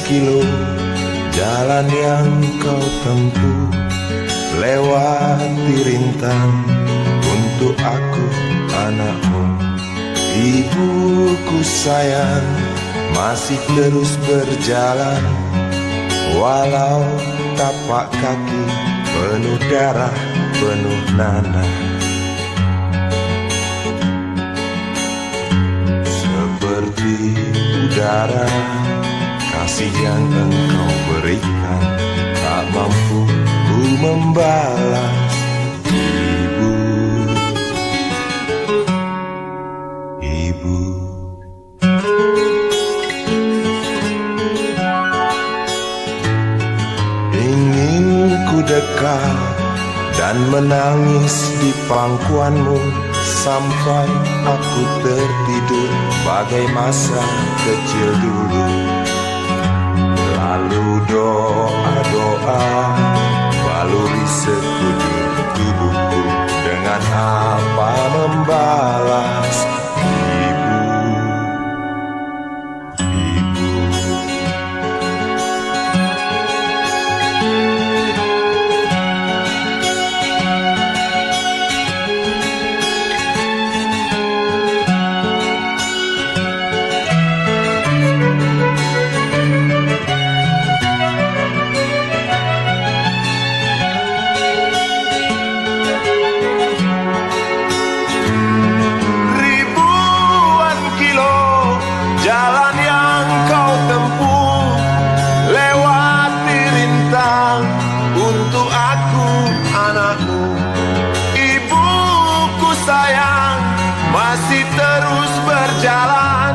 Kilo jalan yang kau tempuh, lewati rintang untuk aku anakmu. Ibuku sayang masih terus berjalan, walau tapak kaki penuh darah, penuh nanah. Seperti udara, kasih yang engkau berikan tak mampu ku membalas. Ibu, ibu, ingin ku dekat dan menangis di pangkuanmu sampai aku tertidur bagai masa kecil dulu. Lalu doa-doa baluri sekujur tubuhku, dengan apa membalas. Ibu, ibu, masih terus berjalan,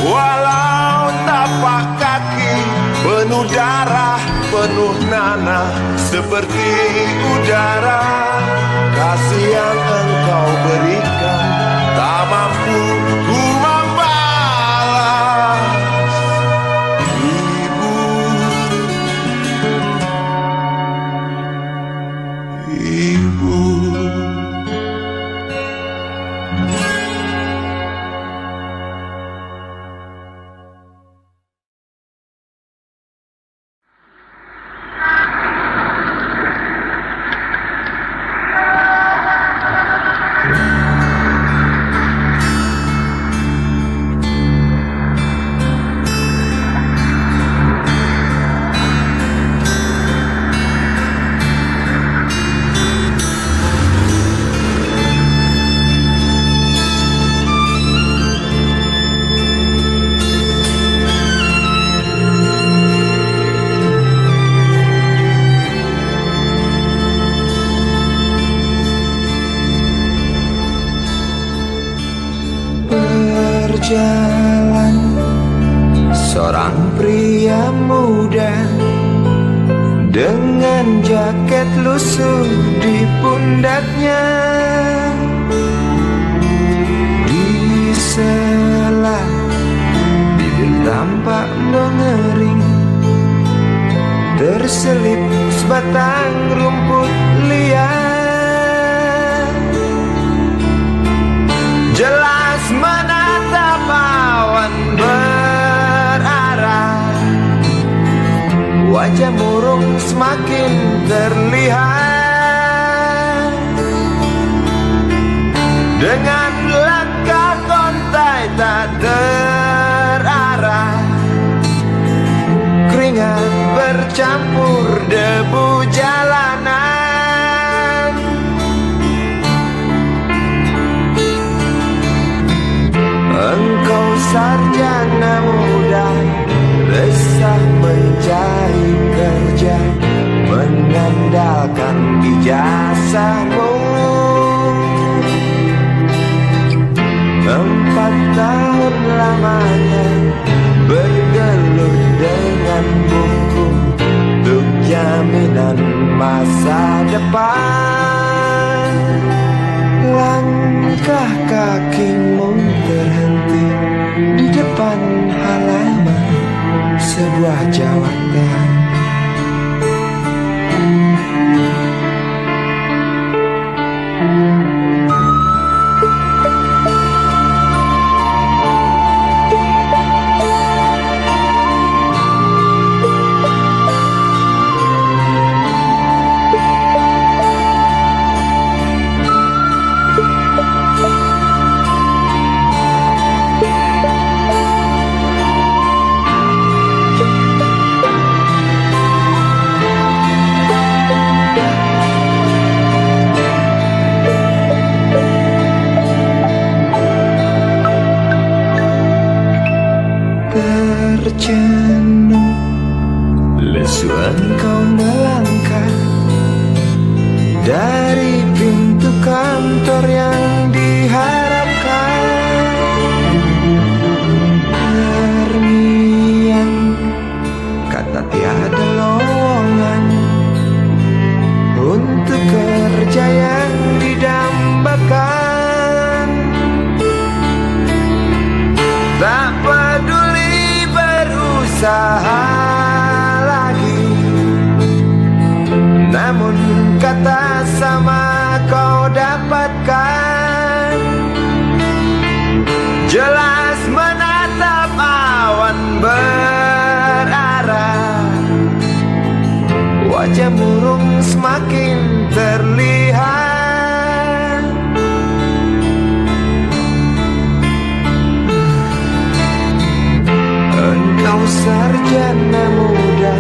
walau tapak kaki penuh darah, penuh nanah. Seperti udara, kasih yang engkau berikan tak mampu ku membalas. Ibu, ibu, berjalan seorang pria muda dengan jaket lusuh di pundaknya. Di sela bibir tampak mengering, terselip sebatang rumput liar. Jelas menatap awan berarah, wajah murung semakin terlihat. Dengan langkah kontai tak terarah, keringat bercampur debu jalanan. Engkau sarjana muda, resah mencari kerja, mengandalkan ijazahmu. 4 tahun lamanya bergelut dengan buku untuk jaminan masa depan. Langkah kakimu terhenti di depan halaman sebuah jawatan. Terjenuh lesu engkau melangkah dari pintu kantor yang diharapkan. Terngiang kata tiada lowongan untuk kerja yang didambakan. Tak peduli berusaha lagi, namun kata sama kau dapatkan. Jelas menatap awan berarah, wajah murung semakin terlihat. Engkau sarjana muda,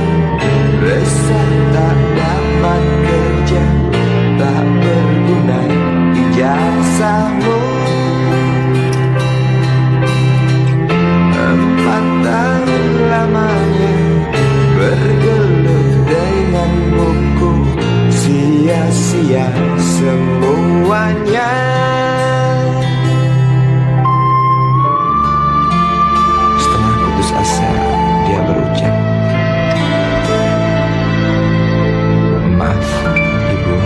resah tak dapat kerja, tak berguna ijazahmu. 4 tahun lamanya bergelut dengan buku, sia-sia semuanya. Setelah putus asa, dia berucap, "Maaf, Ibu."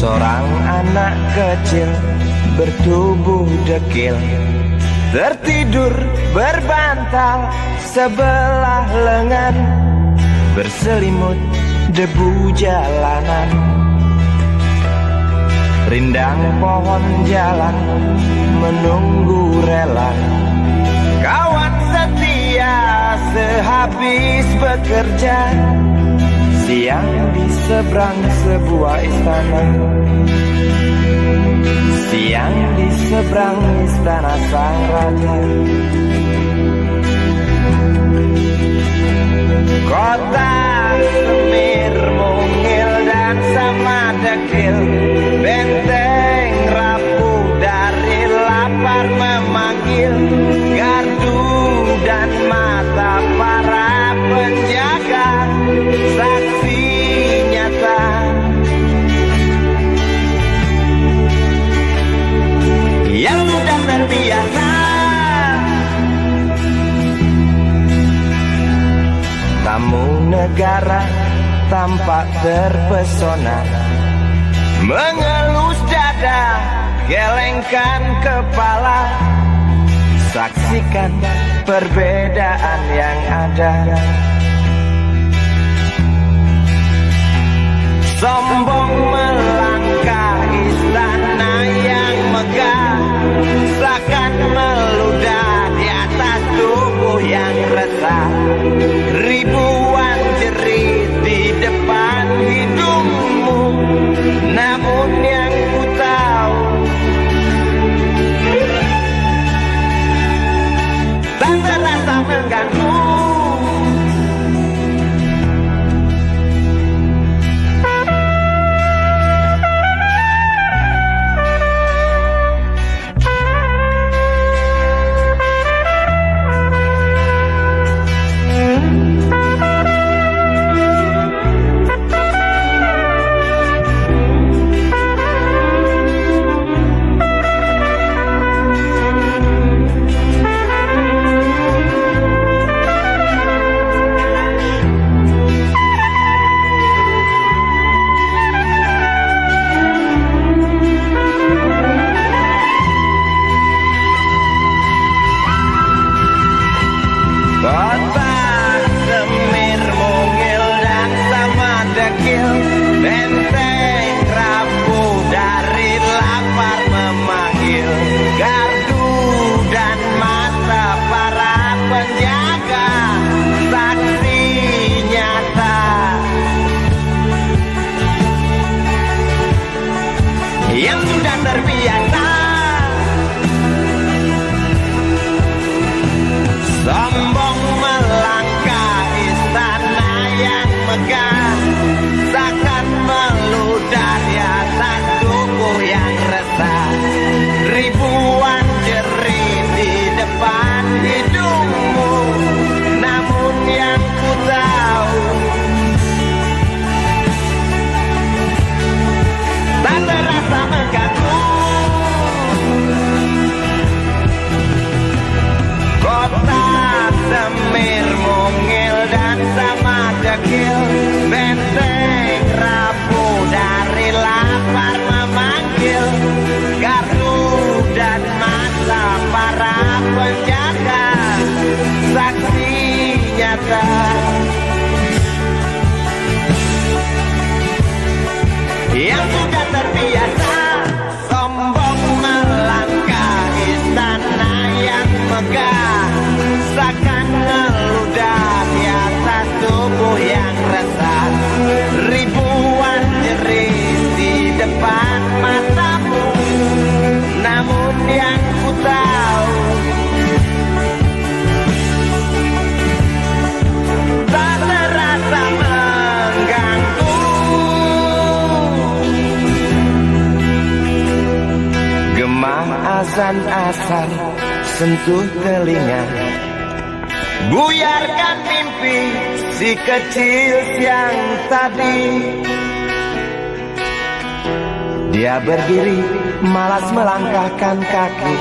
Seorang anak kecil bertubuh dekil tertidur berbantal sebelah lengan, berselimut debu jalanan. Rindang pohon jalan menunggu rela, kawan setia sehabis bekerja. Siang di seberang sebuah istana, siang di seberang istana sang raja. Kota semir mungil dan sama dekil, benteng rapuh dari lapar memanggil. Gardu dan mata para penjaga, saksi nyata. Yang sudah terbiasa tamu negara tampak terpesona, mengelus dada, gelengkan kepala, saksikan perbedaan yang ada. Sombong melangkah istana yang megah, seakan meludah di atas tubuh yang resah. Ribuan jerit di depan hidungmu, namun yang ku tahu yang sudah terbiasa sombong melangkah istana yang megah, seakan meludah di atas tubuh yang resah. Ribuan jerit di depan hidungmu, namun yang ku tahu tak terasa mengganggu. Kota Semir mungil dan sama dekil, benteng rapuh dari lapar memanggil. Gardu dan mata para penjaga, saksi nyata yang sudah terbiasa sombong melangkah istana yang megah, seakan ngeludah di atas tubuh yang resah. Ribuan jerit di depan matamu, namun yang ku tahu tak terasa mengganggu. Gemah azan asar sentuh telinga, buyarkan mimpi si kecil siang tadi. Dia berdiri malas melangkahkan kaki,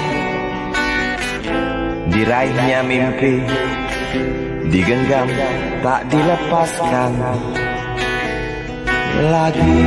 diraihnya mimpi digenggam tak dilepaskan lagi.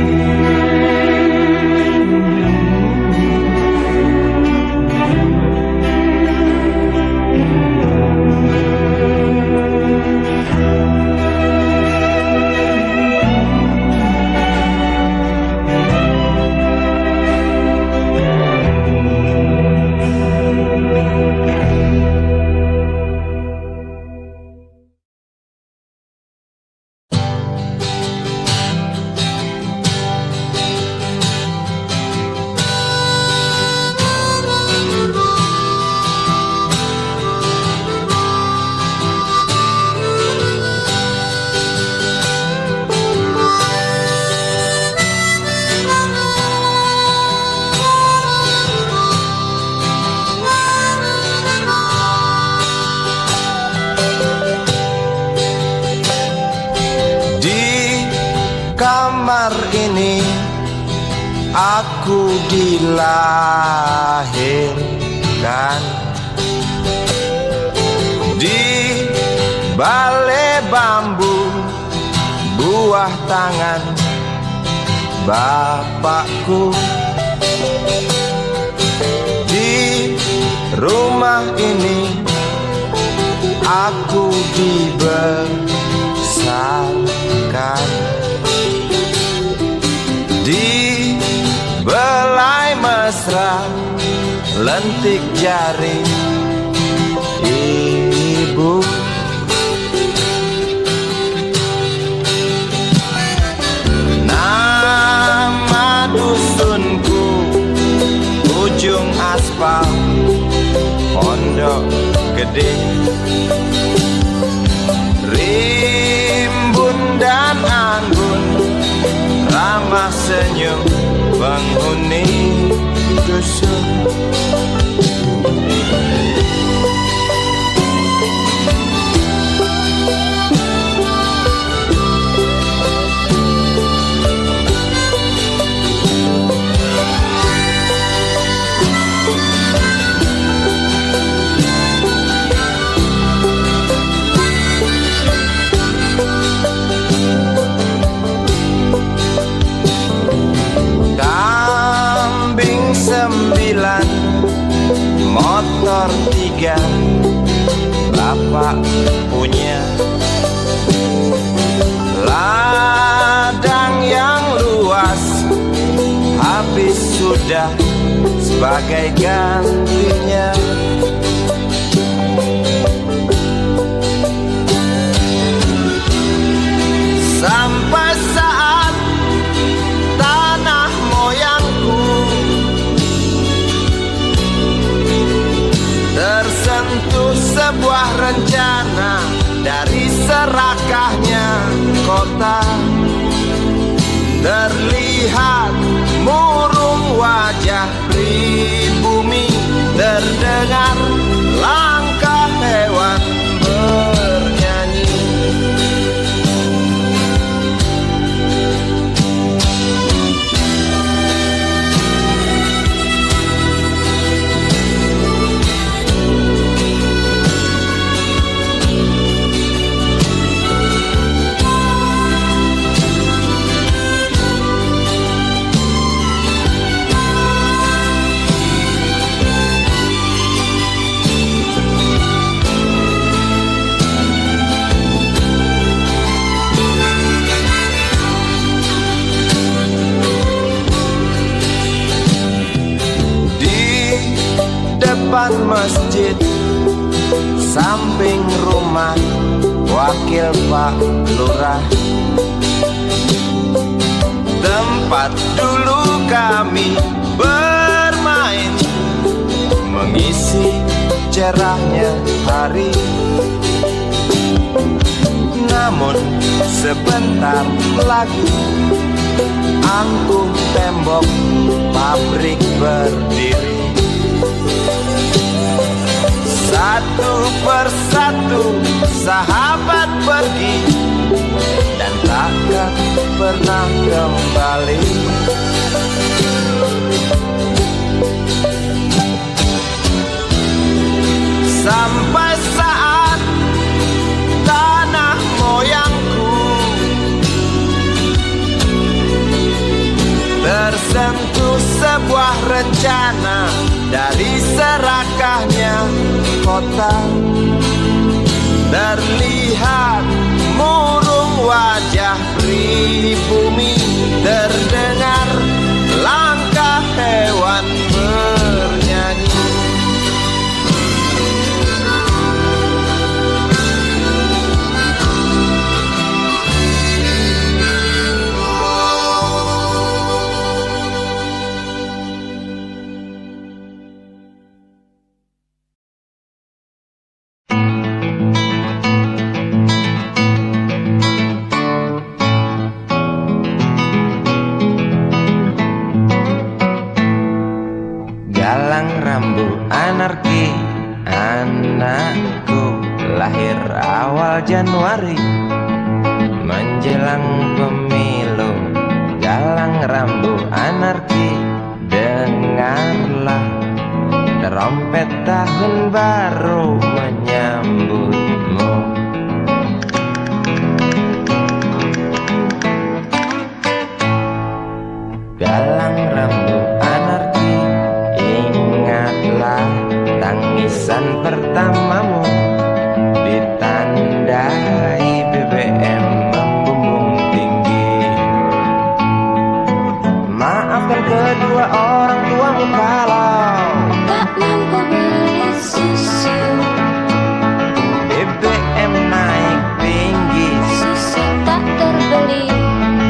Ini aku dilahirkan di balai bambu, buah tangan bapakku. Di rumah ini aku dibesarkan di belai mesra, lentik jari ibu. Nama dusunku ujung aspal, Pondok Gede. Rimbun dan anggun, ramah senyum penghuni dusun. Sembilan, motor 3, bapak punya. Ladang yang luas habis sudah sebagai gantinya. Sampai saat tanah moyangku kota. Terlihat murung wajah pribumi, terdengar langkah hewan bernyanyi. Depan masjid, samping rumah wakil Pak Lurah, tempat dulu kami bermain, mengisi cerahnya hari. Namun sebentar lagi angkuh tembok pabrik berdiri. Satu persatu sahabat pergi dan takkan pernah kembali. Sampai saat tanah moyangku tersentuh sebuah rencana dari serakahnya kota. Terlihat murung wajah pribumi, terdengar langkah hewan bernyanyi. Galang rambu anarki, anakku lahir awal Januari menjelang pemilu. Galang rambu anarki, dengarlah trompet tahun baru menyambutmu. Galang rambu anarki, ingatlah tangisan pertamamu, ditandai BBM membumbung tinggi. Maafkan kedua orang tuamu kalau tak mampu beli susu. BBM naik tinggi, Susu tak terbeli.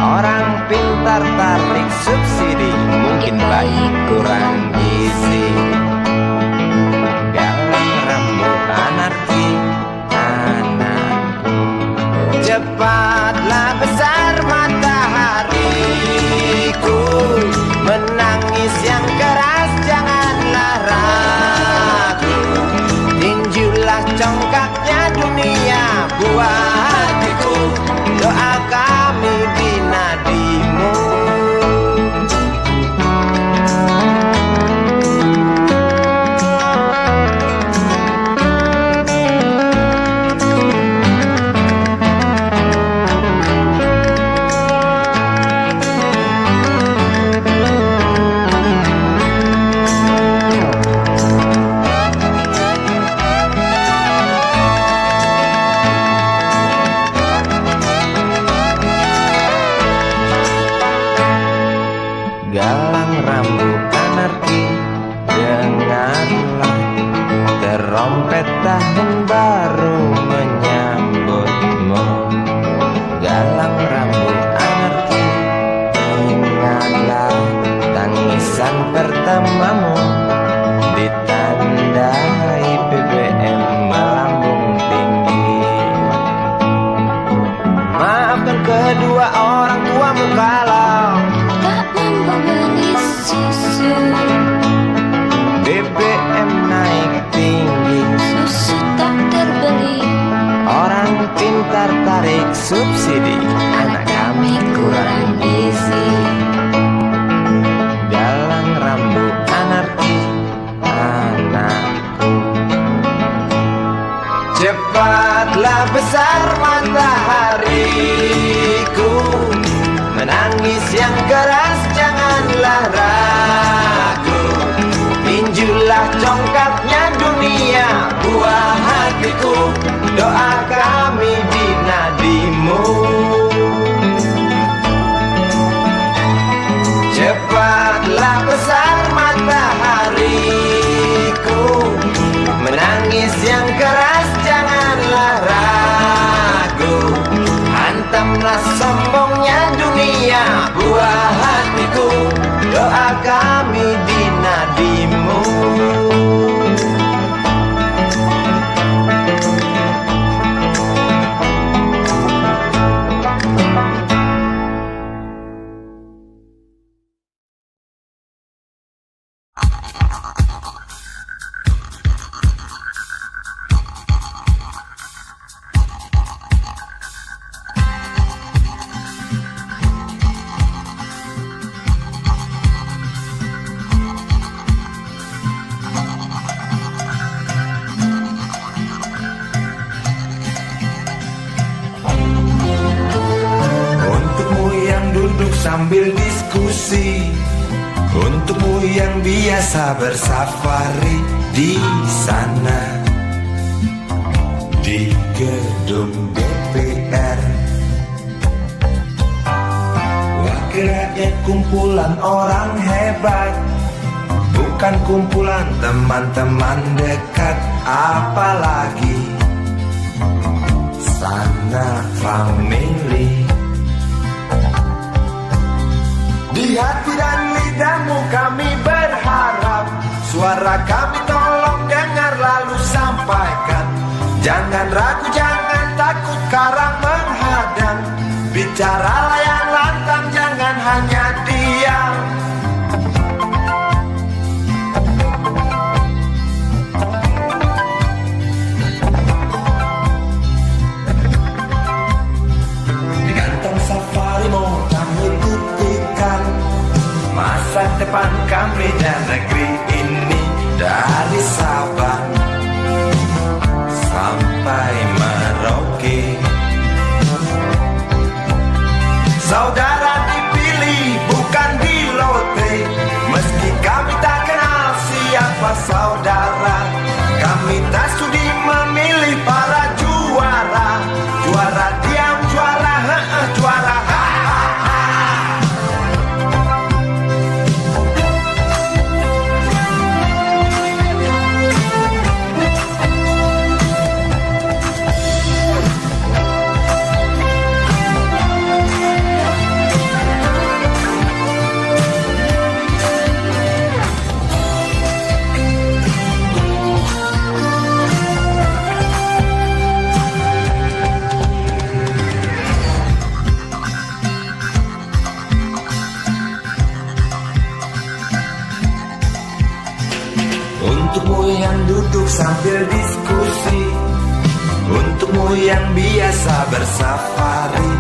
orang pintar tarik subsidi, mungkin baik kurang gizi. Galang rambu anarki, anakku, cepatlah besar matahariku, menangis yang keras janganlah ragu, tinjulah congkaknya dunia buat hatiku, doa kami di nadimu. Galang rambu anarki, dengarlah terompet tahun baru menyambutmu. Galang rambu anarki, ingatlah tangisan pertamamu, ditandai BBM melambung tinggi. Maafkan kedua kedua orang tuamu kalau tak mampu beli susu. BBM naik tinggi, Susu tak terbeli, orang pintar tarik subsidi, anak kami kurang gizi. Galang rambut anarki, anakku. Cepatlah besar matahariku, menangis yang keras janganlah ragu. Tinjulah congkaknya dunia, buah hatiku, doa kami di nadimu. Cepatlah besar matahariku, menangis yang keras janganlah ragu. Hantamlah sombongnya dunia, buah hatiku, doa kami di nadimu. Sambil diskusi, untukmu yang biasa bersafari di sana, di gedung DPR. Wakil rakyat kumpulan orang hebat, bukan kumpulan teman-teman dekat, apalagi sana family. Di hati dan lidahmu kami berharap, suara kami tolong dengar lalu sampaikan. Jangan ragu, jangan takut karang menghadang, bicaralah yang lantang, jangan hanya diam. Di kantong safarimu kami titipkan masa depan kami dan negeri ini, dari Sabang sampai Merauke. Saudara dipilih bukan di lotre, meski kami tak kenal siapa saudara. Kami tak sudi memilih para juara, juara diam, juara juara untukmu yang duduk sambil diskusi, untukmu yang biasa bersafari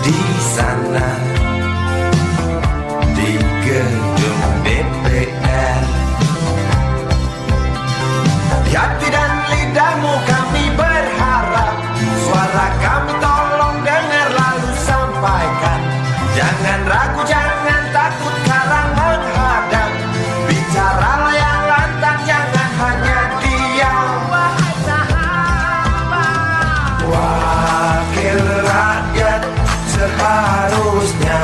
di sana, di gedung DPR. Di hati dan lidahmu kami berharap, suara kami tolong dengar lalu sampaikan. Jangan ragu, jangan takut karang menghadang, bicaralah yang lantang, jangan hanya diam. Wakil rakyat seharusnya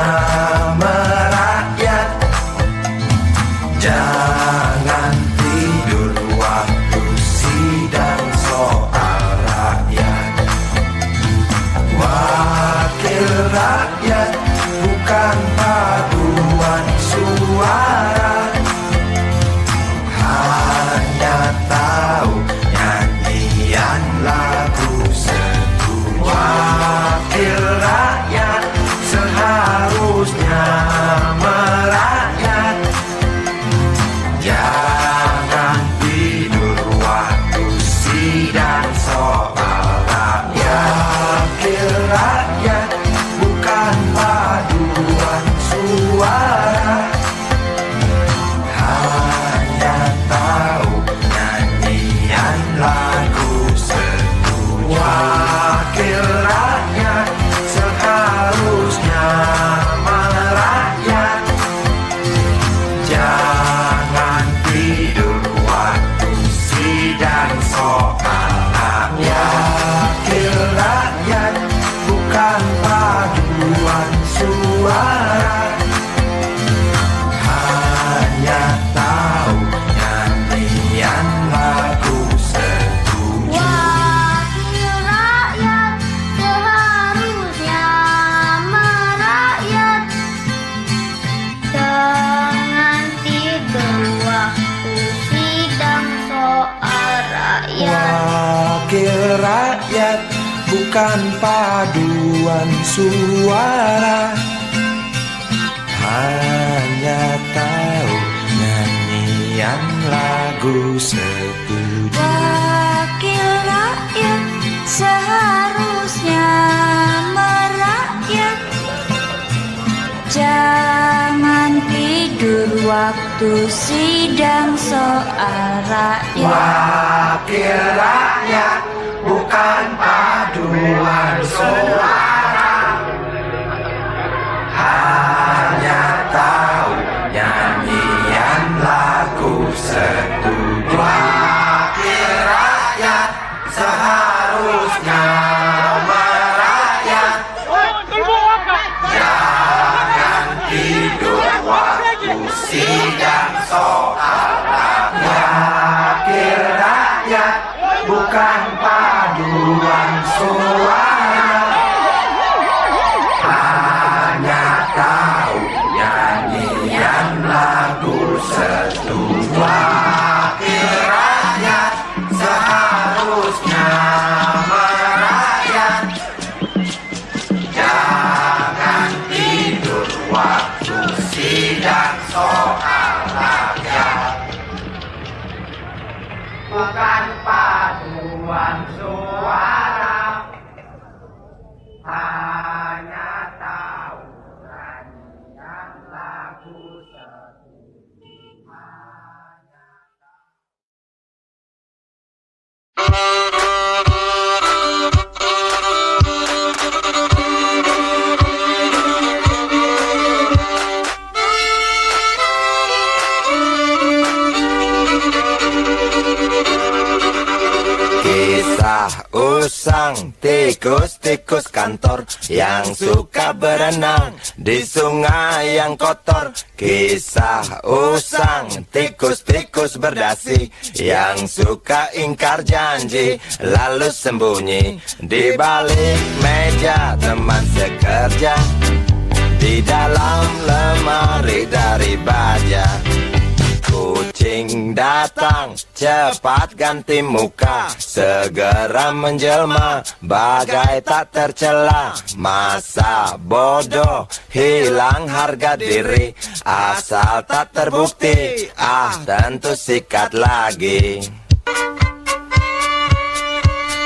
Wakil rakyat bukan paduan suara, hanya tahu nyanyian lagu setuju. Wakil rakyat seharusnya merakyat, jangan tidur waktu sidang soal rakyat. Wakil rakyat bukan paduan suara, hanya tahu nyanyian lagu setuju. Wakil rakyat seharusnya merakyat, jangan tidur waktu sidang soal rakyat. Wakil rakyat bukan paduan suara, hanya tahu nyanyian lagu setuju. Wakil rakyat seharusnya merakyat, jangan tidur waktu sidang soal rakyat. Bukan paduan suara, hanya tahu nyanyian lagu setuju. Kisah usang tikus-tikus kantor yang suka berenang di sungai yang kotor. Kisah usang tikus-tikus berdasi yang suka ingkar janji lalu sembunyi di balik meja teman sekerja, di dalam lemari dari baja. Kucing datang, cepat ganti muka, segera menjelma, bagai tak tercela. Masa bodoh, hilang harga diri, asal tak terbukti, tentu sikat lagi.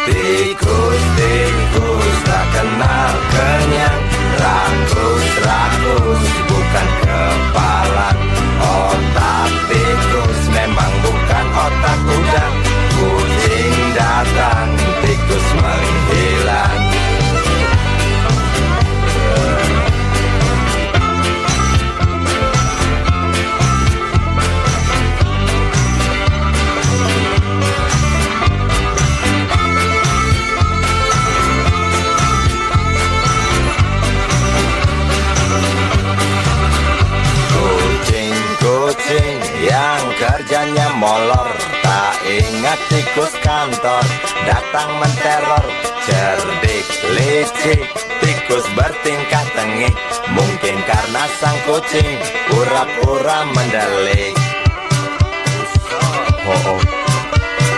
Tikus-tikus tak kenal kenyang, rakus-rakus bukan kepala. Otak tikus memang bukan otak udang. Kucing datang, tikus menghilang. Kucing yang kerjanya molor, tak ingat tikus kantor, datang menteror. Cerdik, licik, tikus bertingkah tengik, mungkin karena sang kucing pura-pura mendelik.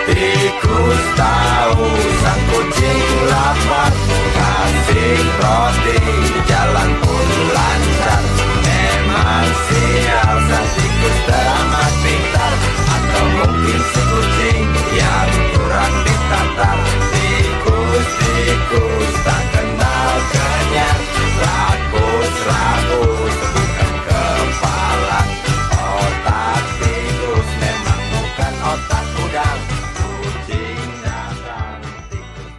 Tikus tahu sang kucing lapar, kasih roti, jalan pun lancar. Memang sial sang tikus teramat pintar, atau mungkin si kucing yang kurang ditatar. Tikus-tikus tak kenal kenyang, rakus-rakus bukan kepala. Otak tikus memang bukan otak udang. Kucing datang, tikus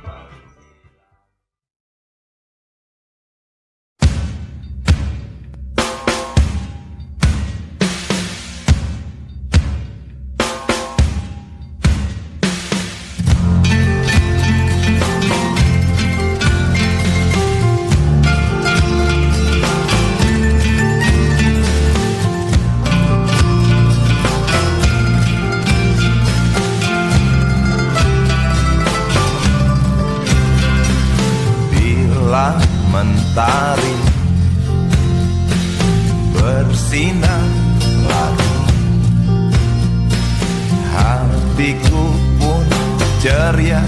mentari bersinar lagi, hatiku pun ceria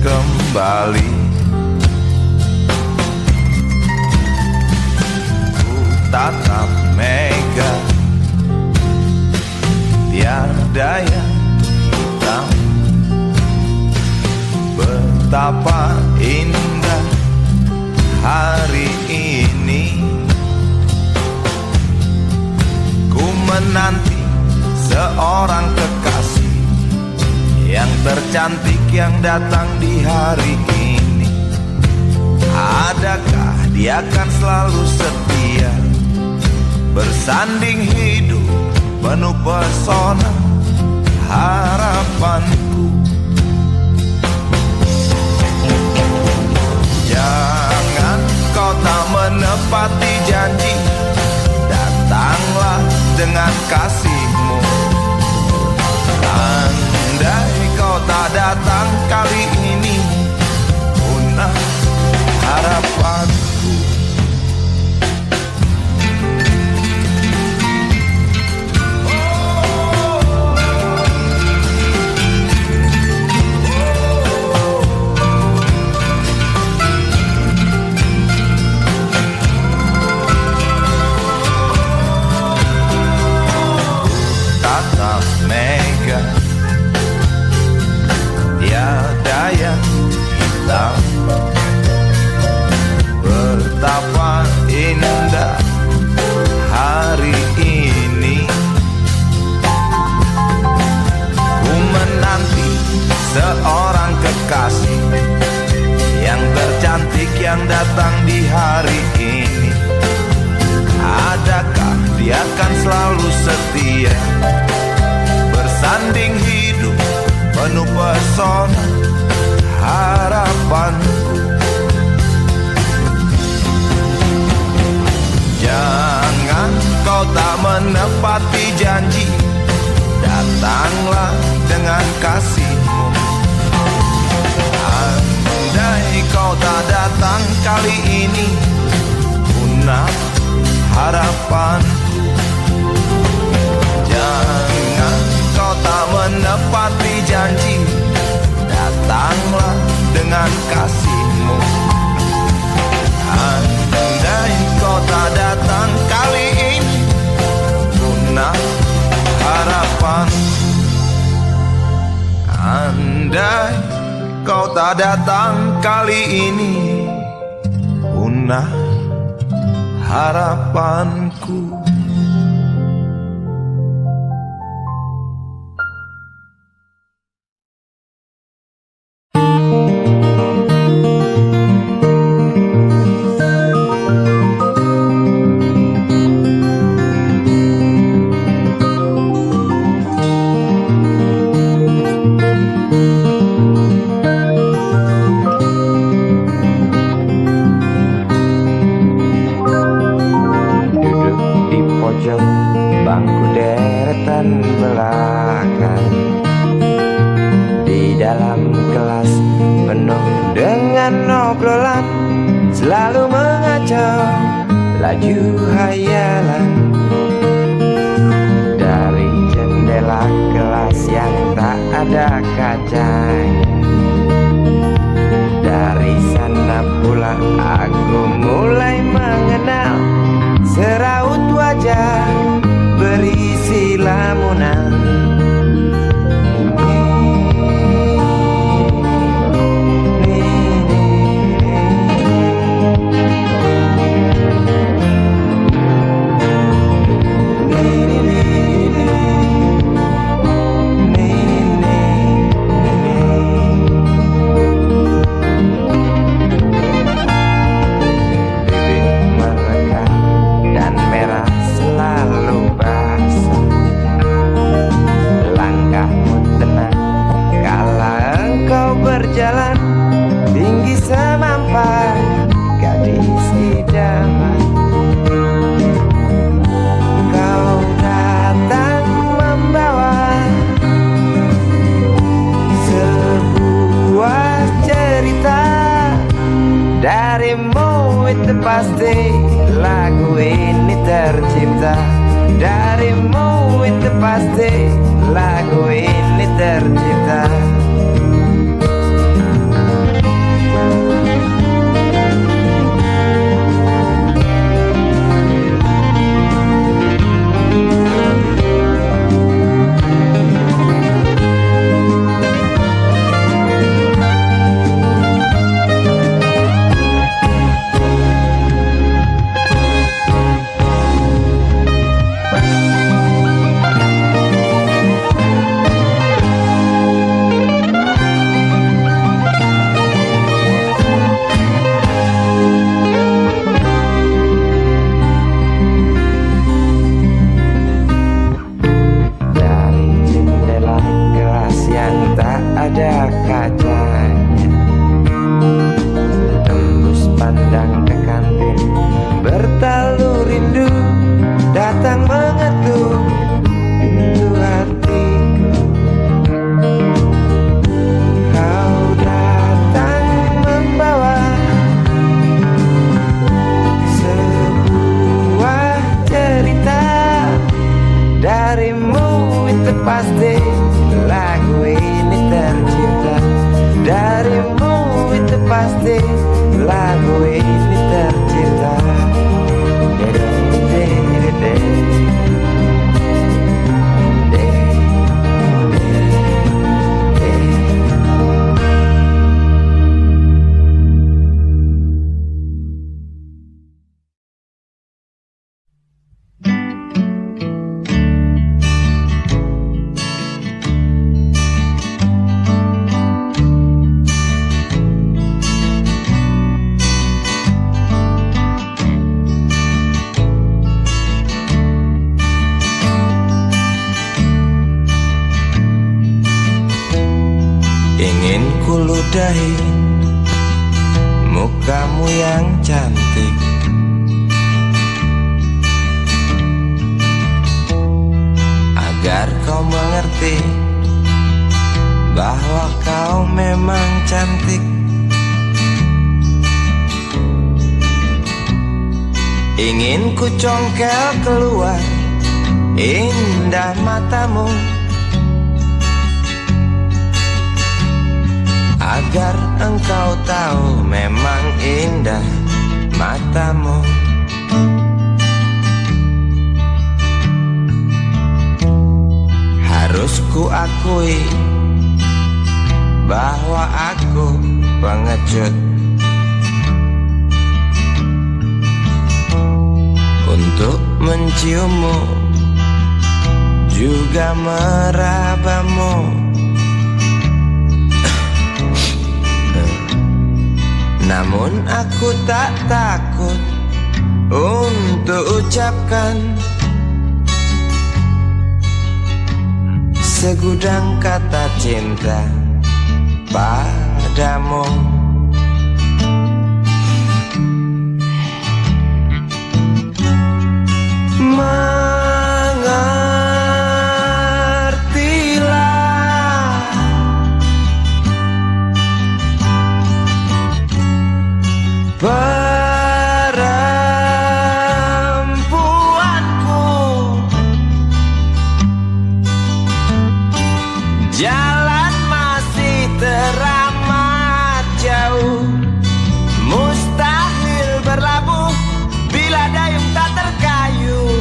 kembali. Ku tatap mega, tiada yang hitam. Betapa indah hari ini. Ku menanti seorang kekasih yang tercantik yang datang di hari ini. Adakah dia akan selalu setia, bersanding hidup penuh pesona harapanku. Jangan kau tak menepati janji, datanglah dengan kasihmu. Andai kau tak datang kali ini, punah harapanku. Tatap mega, tiada yang hitam. Betapa indah hari ini. Ku menanti seorang kekasih yang tercantik yang datang di hari ini. Adakah dia akan selalu setia, bersanding hidup penuh pesona harapanku. Jangan kau tak menepati janji, datanglah dengan kasihmu. Andai kau tak datang kali ini, punah harapanku. Jangan kau tak menepati janji, datanglah dengan kasihmu. Andai kau tak datang kali ini, punah harapanku. Andai kau tak datang kali ini, punah harapanku. Bangku deretan belakang, di dalam kelas penuh dengan obrolan, selalu mengacau laju hayalan. Dari jendela kelas yang tak ada kacanya, dari sana pula aku mulai mengenal seraut wajah berisi lamunan. Berjalan tinggi semampai gadis idaman, kau datang membawa sebuah cerita. Darimu itu pasti lagu ini tercipta. Darimu itu pasti lagu ini tercipta. pasti lagu ini tercipta darimu, itu pasti lagu ini tercipta. Ingin kuludahi mukamu yang cantik, agar kau mengerti bahwa kau memang cantik. Ingin ku congkel keluar indah matamu, agar engkau tahu memang indah matamu. Harus ku akui bahwa aku pengecut untuk menciummu, juga merabamu. Namun aku tak takut untuk ucapkan segudang kata cinta padamu. Perempuanku, jalan masih teramat jauh, mustahil berlabuh bila dayung tak terkayuh.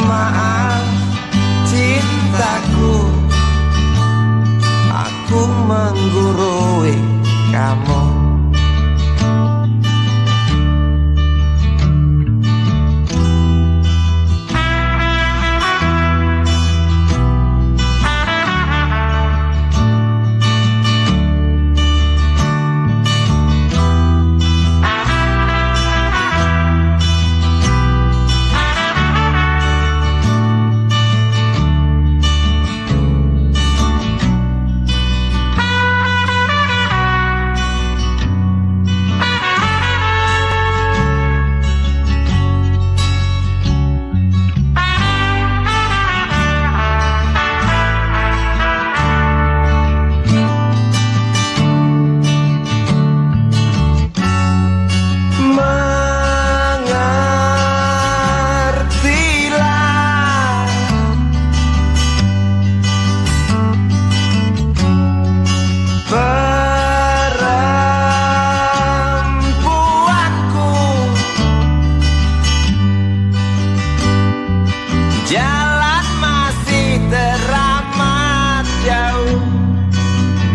Maaf cintaku, aku menggurui kamu. Jalan masih teramat jauh,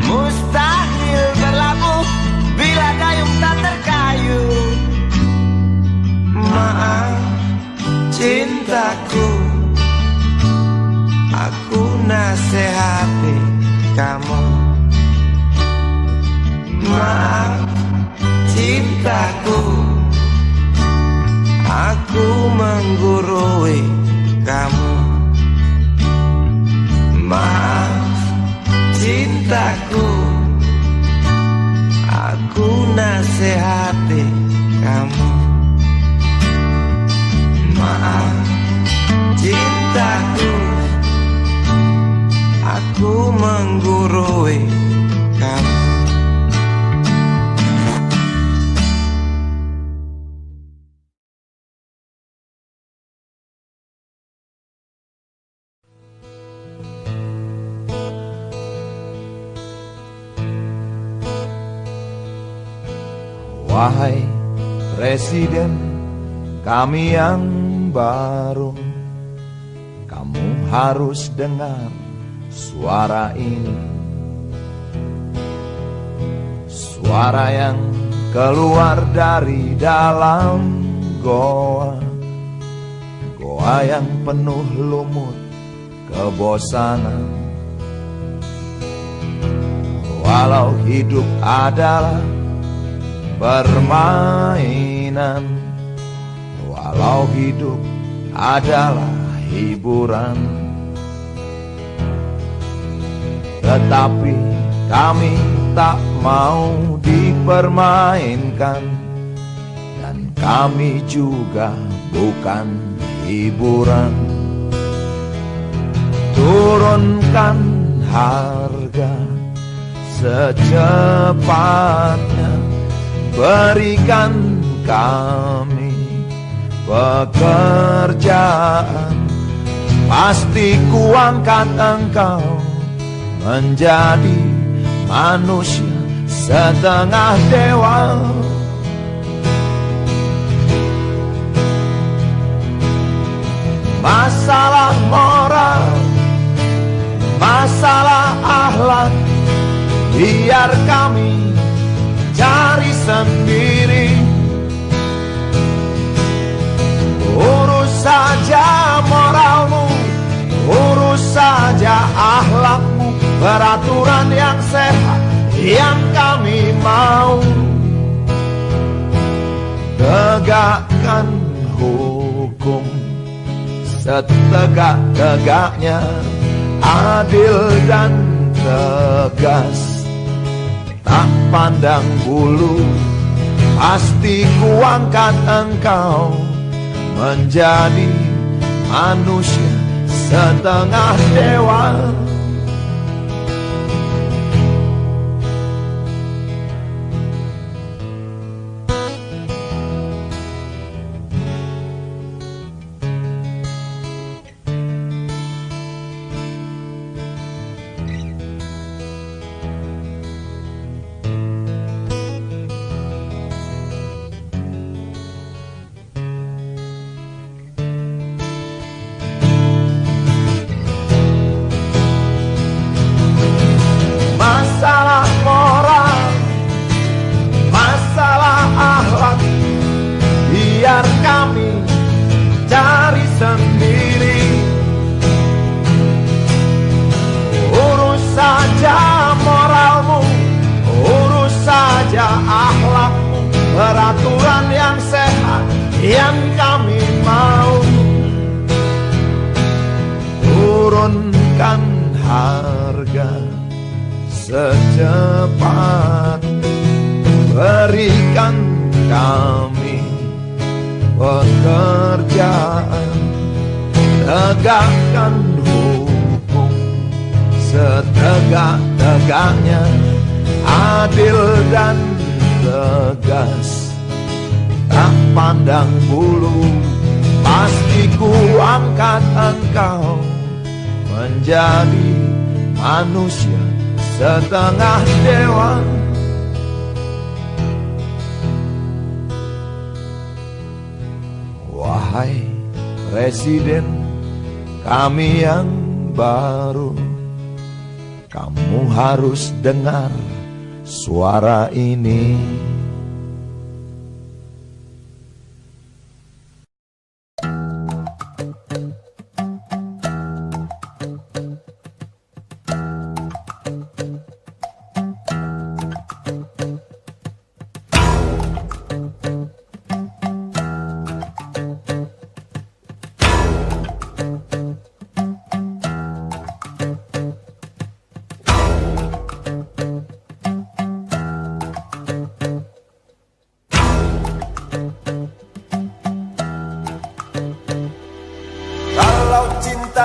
mustahil berlabuh bila dayung tak terkayuh. Maaf cintaku, aku nasihati kamu. Maaf cintaku, aku menggurui kamu. Maaf cintaku, aku nasihati kamu. Maaf cintaku, aku menggurui kamu. Wahai Presiden kami yang baru, kamu harus dengar suara ini. Suara yang keluar dari dalam goa, goa yang penuh lumut kebosanan. Walau hidup adalah permainan, walau hidup adalah hiburan, tetapi kami tak mau dipermainkan, dan kami juga bukan hiburan. Turunkan harga secepatnya, berikan kami pekerjaan, pasti kuangkat engkau menjadi manusia setengah dewa. Masalah moral, masalah akhlak, biar kami cari sendiri. Urus saja moralmu, urus saja akhlakmu, peraturan yang sehat yang kami mau. Tegakkan hukum setegak-tegaknya, adil dan tegas, tak pandang bulu, pasti kuangkat engkau menjadi manusia setengah dewa. Peraturan yang sehat yang kami mau. Turunkan harga secepat, berikan kami pekerjaan, tegakkan hukum setegak-tegaknya, adil dan tegas, tak pandang bulu, pasti ku angkat engkau menjadi manusia setengah dewa. Wahai Presiden kami yang baru, kamu harus dengar suara ini.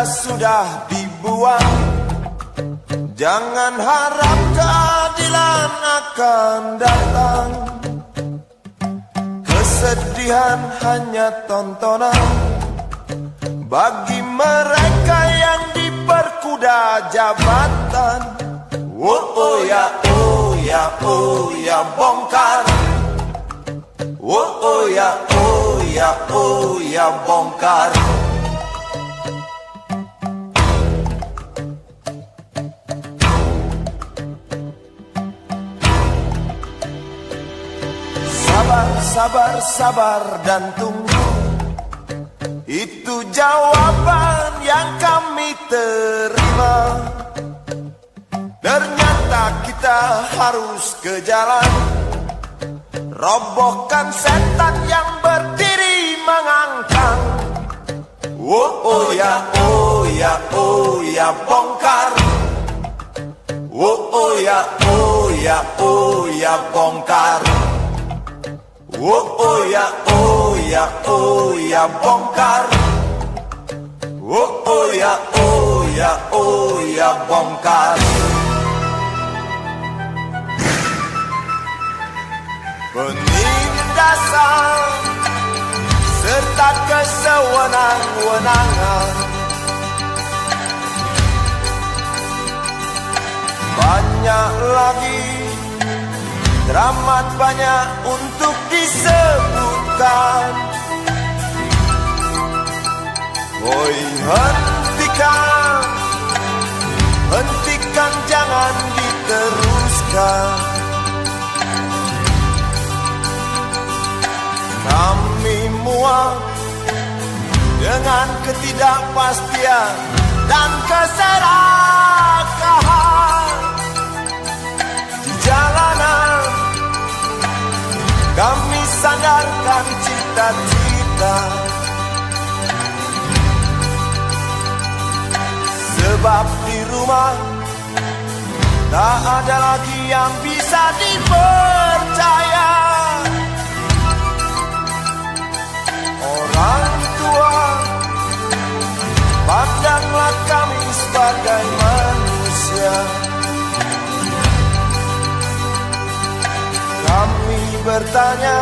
Sudah dibuang, jangan harap keadilan akan datang. Kesedihan hanya tontonan bagi mereka yang diperkuda jabatan. Oh ya, oh ya, oh ya, bongkar Oh ya, oh ya, oh ya, bongkar. Sabar, sabar, sabar dan tunggu. Itu jawaban yang kami terima. Ternyata kita harus ke jalan, robohkan setan yang berdiri mengangkang. Oh ya, oh ya, oh ya, bongkar. Oh ya, oh ya, oh ya, bongkar. Oh ya, oh ya, oh ya, bongkar. Oh ya, oh ya, oh ya, bongkar. Penindasan serta kesewenang-wenangan, banyak lagi, teramat banyak untuk disebutkan. Oi, hentikan, hentikan, jangan diteruskan. Kami muak dengan ketidakpastian dan keserakahan di jalanan. Kami sandarkan cita-cita, sebab di rumah tak ada lagi yang bisa dipercaya. Orang tua, pandanglah kami sebagai manusia. Kami bertanya,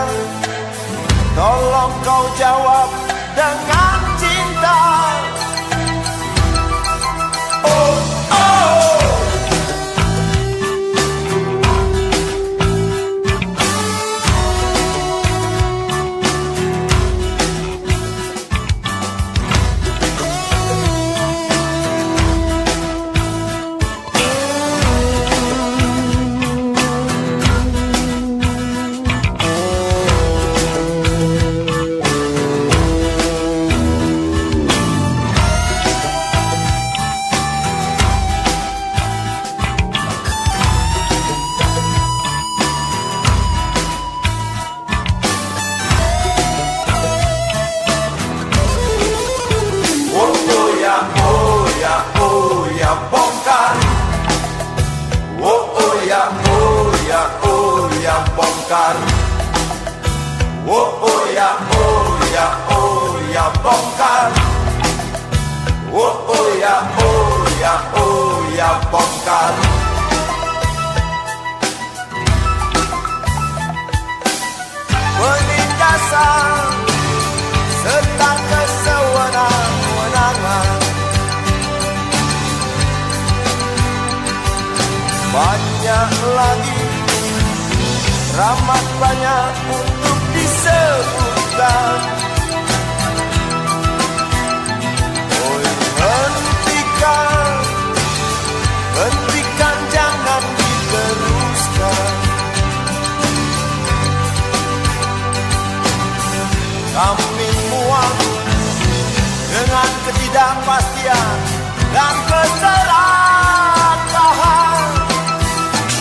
tolong kau jawab dengan cinta. Oh, oh. Bongkar. Oh ya, oh ya, oh ya, bongkar. Oh ya, oh ya, oh ya, bongkar. Penindasan serta kesewenang-wenangan, banyak lagi, teramat banyak untuk disebutkan. Oh, hentikan, hentikan, jangan diteruskan. Kami muak dengan ketidakpastian dan keserakahan.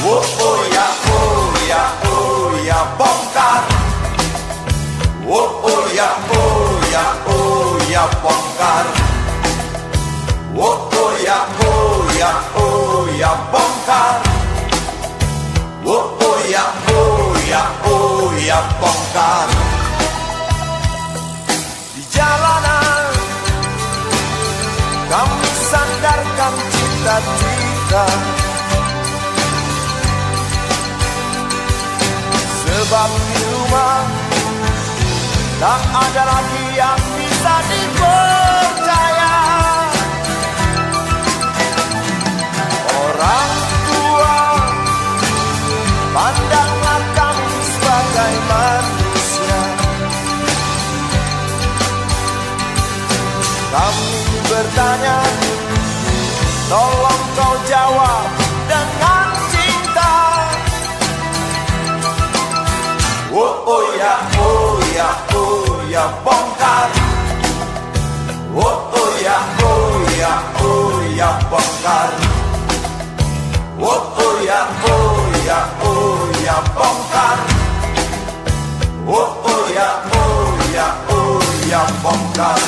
Oh ya, oh ya, oh ya, bongkar. Oh ya, oh ya, oh ya, bongkar. Oh ya, oh ya, oh ya, bongkar. Oh ya, oh ya, oh ya, bongkar. Di jalanan kami sandarkan cita-cita, sebab di rumah tak ada lagi yang bisa dipercaya. Orang tua, pandanglah kami sebagai manusia. bertanya, tolong kau jawab dengan cinta. Oh ya, oh ya, oh ya, bongkar. Oh ya, oh ya, oh ya, bongkar. Oh ya, oh ya, oh ya, bongkar. Oh ya, oh ya, oh ya, bongkar.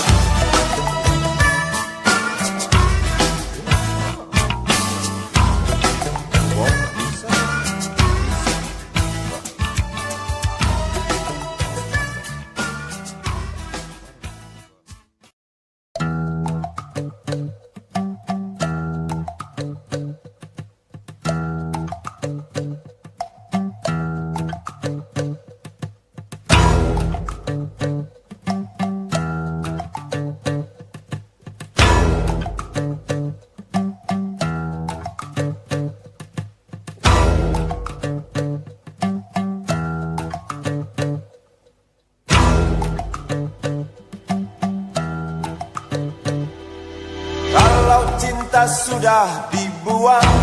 Sudah dibuang,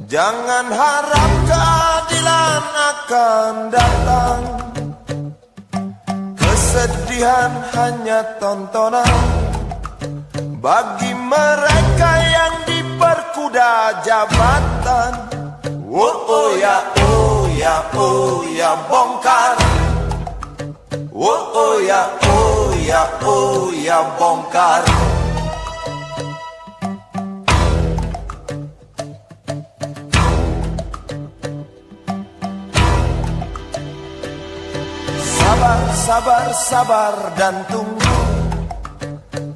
jangan harap keadilan akan datang. Kesedihan hanya tontonan bagi mereka yang diperkuda jabatan. Oh ya, oh ya, oh ya, bongkar. Oh ya, oh ya, oh ya, bongkar. Sabar, sabar dan tunggu,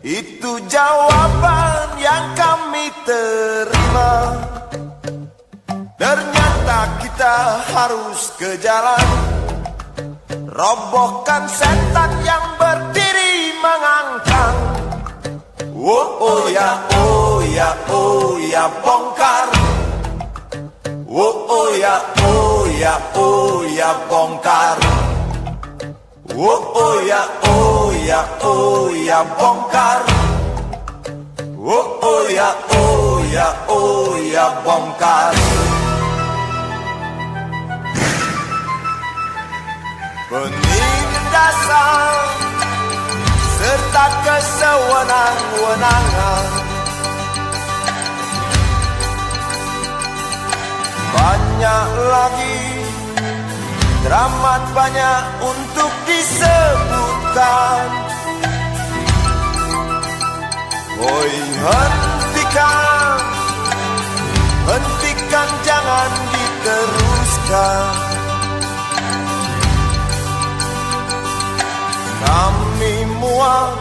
itu jawaban yang kami terima. Ternyata kita harus ke jalan, robohkan setan yang berdiri mengangkang. Oh ya, oh ya, oh ya, bongkar. Oh ya, oh ya, oh ya, bongkar. Oh ya, oh ya, oh ya, bongkar. Oh ya, oh ya, oh ya, bongkar. Penindasan serta kesewenang-wenangan, banyak lagi, teramat banyak untuk disebutkan. Oi, hentikan, hentikan, jangan diteruskan. Kami muak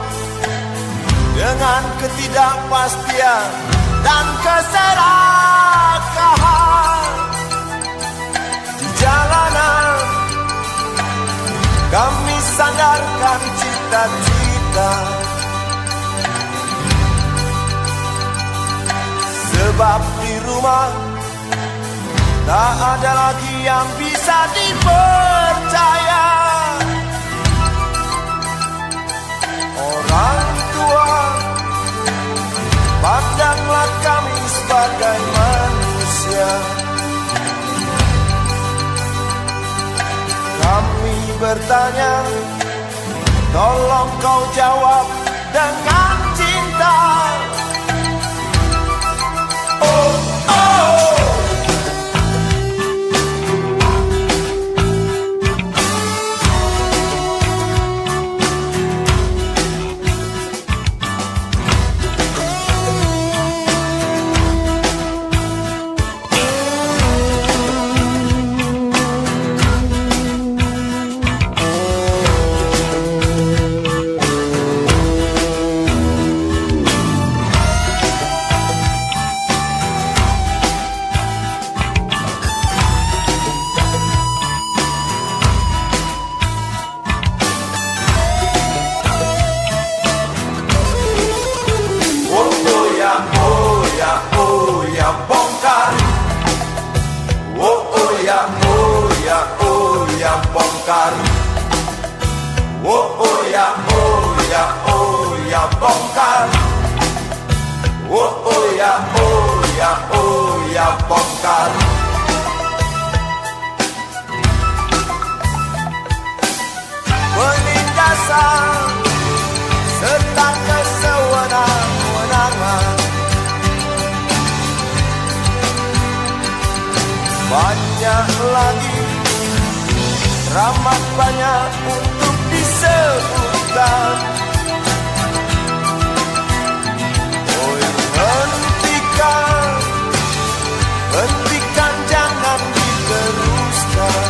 dengan ketidakpastian dan keserakahan di jalanan. Kami sandarkan cita-cita, sebab di rumah tak ada lagi yang bisa dipercaya. Orang tua, pandanglah kami sebagai manusia. Kami bertanya, tolong kau jawab dengan cinta. Oh, oh. ya bongkar. Penindasan serta kesewenang-wenangan, banyak lagi, teramat banyak untuk disebutkan. Oh, hentikan, jangan diteruskan.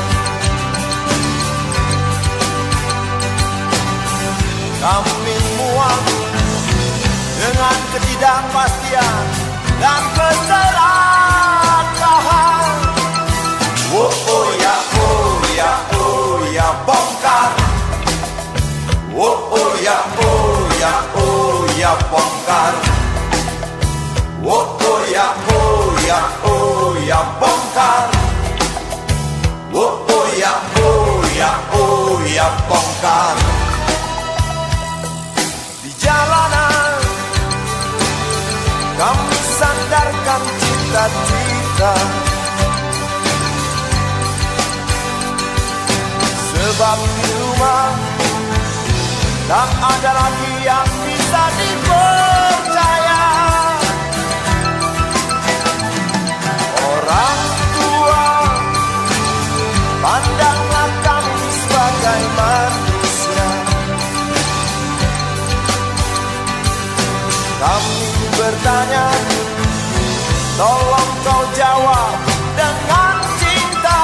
Kami muak dengan ketidakpastian dan keserakahan. Oh ya bongkar. Oh ya bongkar. Oh ya bongkar. Oh ya bongkar. Di jalanan kami sandarkan cita-cita, sebab di rumah tak ada lagi yang bisa dipercaya. Orang tua, pandanglah kami sebagai manusia. Kami bertanya, tolong kau jawab dengan cinta.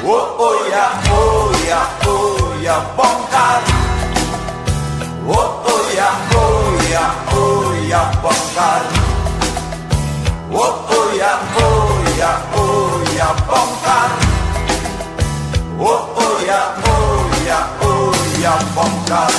Oh ya bongkar. Oh ya bongkar. Oh ya bongkar. Oh ya bongkar.